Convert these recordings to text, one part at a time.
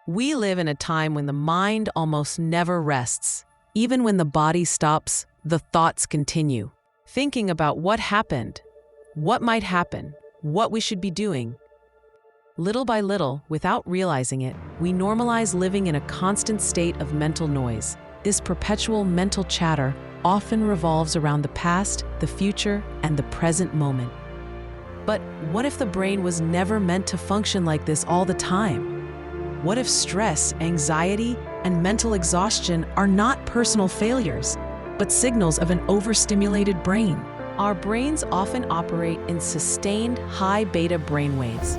We live in a time when the mind almost never rests. Even when the body stops, the thoughts continue. Thinking about what happened, what might happen, what we should be doing. Little by little, without realizing it, we normalize living in a constant state of mental noise. This perpetual mental chatter often revolves around the past, the future, and the present moment. But what if the brain was never meant to function like this all the time? What if stress, anxiety, and mental exhaustion are not personal failures, but signals of an overstimulated brain? Our brains often operate in sustained high beta brainwaves.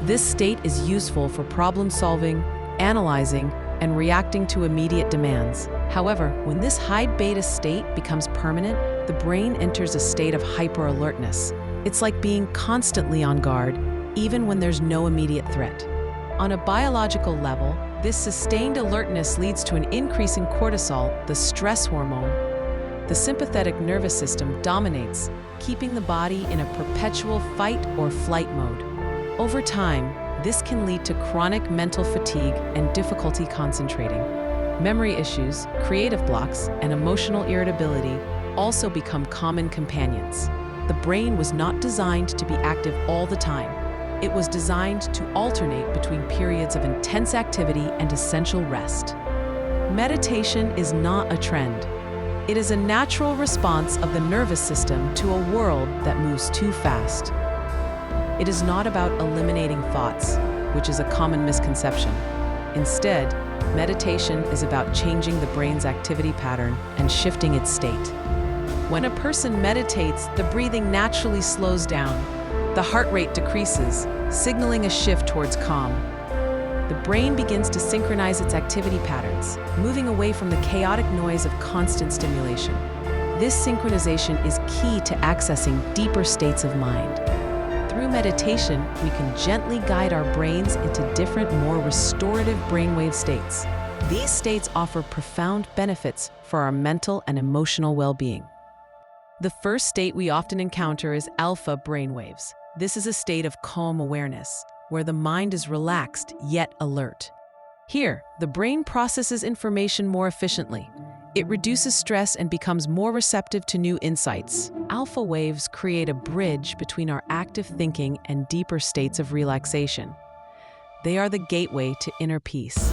This state is useful for problem solving, analyzing, and reacting to immediate demands. However, when this high beta state becomes permanent, the brain enters a state of hyper-alertness. It's like being constantly on guard, even when there's no immediate threat. On a biological level, this sustained alertness leads to an increase in cortisol, the stress hormone. The sympathetic nervous system dominates, keeping the body in a perpetual fight or flight mode. Over time, this can lead to chronic mental fatigue and difficulty concentrating. Memory issues, creative blocks, and emotional irritability also become common companions. The brain was not designed to be active all the time. It was designed to alternate between periods of intense activity and essential rest. Meditation is not a trend. It is a natural response of the nervous system to a world that moves too fast. It is not about eliminating thoughts, which is a common misconception. Instead, meditation is about changing the brain's activity pattern and shifting its state. When a person meditates, the breathing naturally slows down. The heart rate decreases, signaling a shift towards calm. The brain begins to synchronize its activity patterns, moving away from the chaotic noise of constant stimulation. This synchronization is key to accessing deeper states of mind. Through meditation, we can gently guide our brains into different, more restorative brainwave states. These states offer profound benefits for our mental and emotional well-being. The first state we often encounter is alpha brainwaves. This is a state of calm awareness, where the mind is relaxed yet alert. Here, the brain processes information more efficiently. It reduces stress and becomes more receptive to new insights. Alpha waves create a bridge between our active thinking and deeper states of relaxation. They are the gateway to inner peace.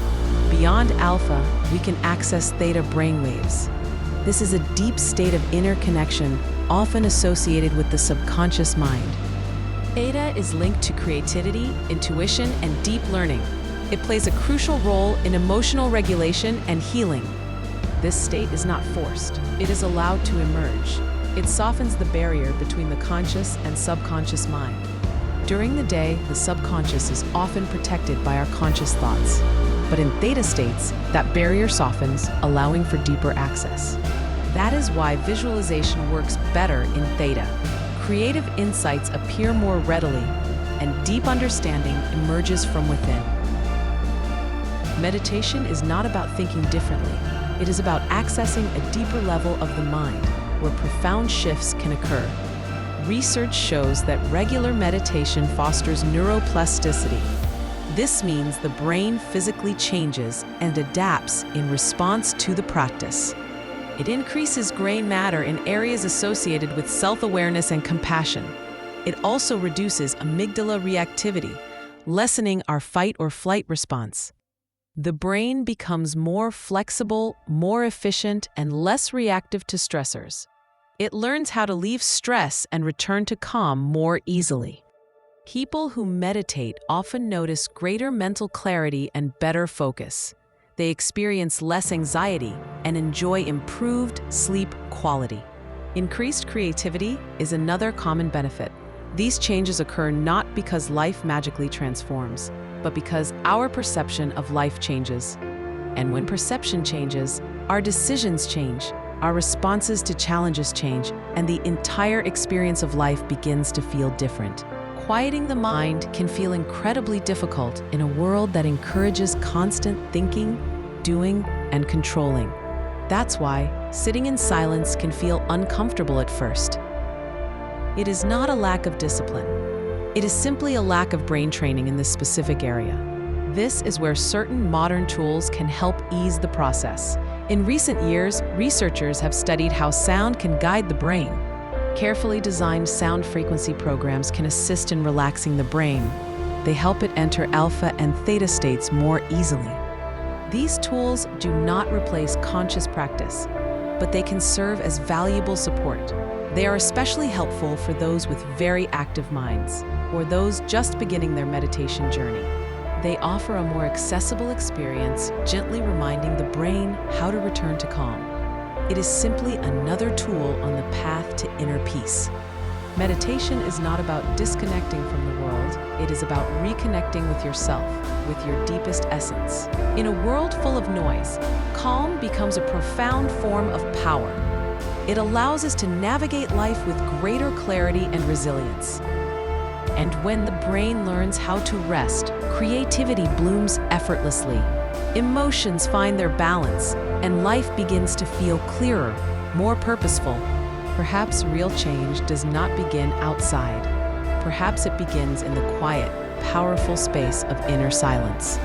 Beyond alpha, we can access theta brainwaves. This is a deep state of inner connection, often associated with the subconscious mind. Theta is linked to creativity, intuition, and deep learning. It plays a crucial role in emotional regulation and healing. This state is not forced. It is allowed to emerge. It softens the barrier between the conscious and subconscious mind. During the day, the subconscious is often protected by our conscious thoughts. But in theta states, that barrier softens, allowing for deeper access. That is why visualization works better in theta. Creative insights appear more readily, and deep understanding emerges from within. Meditation is not about thinking differently. It is about accessing a deeper level of the mind, where profound shifts can occur. Research shows that regular meditation fosters neuroplasticity. This means the brain physically changes and adapts in response to the practice. It increases gray matter in areas associated with self-awareness and compassion. It also reduces amygdala reactivity, lessening our fight or flight response. The brain becomes more flexible, more efficient, and less reactive to stressors. It learns how to leave stress and return to calm more easily. People who meditate often notice greater mental clarity and better focus. They experience less anxiety and enjoy improved sleep quality. Increased creativity is another common benefit. These changes occur not because life magically transforms, but because our perception of life changes. And when perception changes, our decisions change, our responses to challenges change, and the entire experience of life begins to feel different. Quieting the mind can feel incredibly difficult in a world that encourages constant thinking, doing, and controlling. That's why sitting in silence can feel uncomfortable at first. It is not a lack of discipline. It is simply a lack of brain training in this specific area. This is where certain modern tools can help ease the process. In recent years, researchers have studied how sound can guide the brain. Carefully designed sound frequency programs can assist in relaxing the brain. They help it enter alpha and theta states more easily. These tools do not replace conscious practice, but they can serve as valuable support. They are especially helpful for those with very active minds or those just beginning their meditation journey. They offer a more accessible experience, gently reminding the brain how to return to calm. It is simply another tool on the path to inner peace. Meditation is not about disconnecting from the world, it is about reconnecting with yourself, with your deepest essence. In a world full of noise, calm becomes a profound form of power. It allows us to navigate life with greater clarity and resilience. And when the brain learns how to rest, creativity blooms effortlessly. Emotions find their balance, and life begins to feel clearer, more purposeful. Perhaps real change does not begin outside. Perhaps it begins in the quiet, powerful space of inner silence.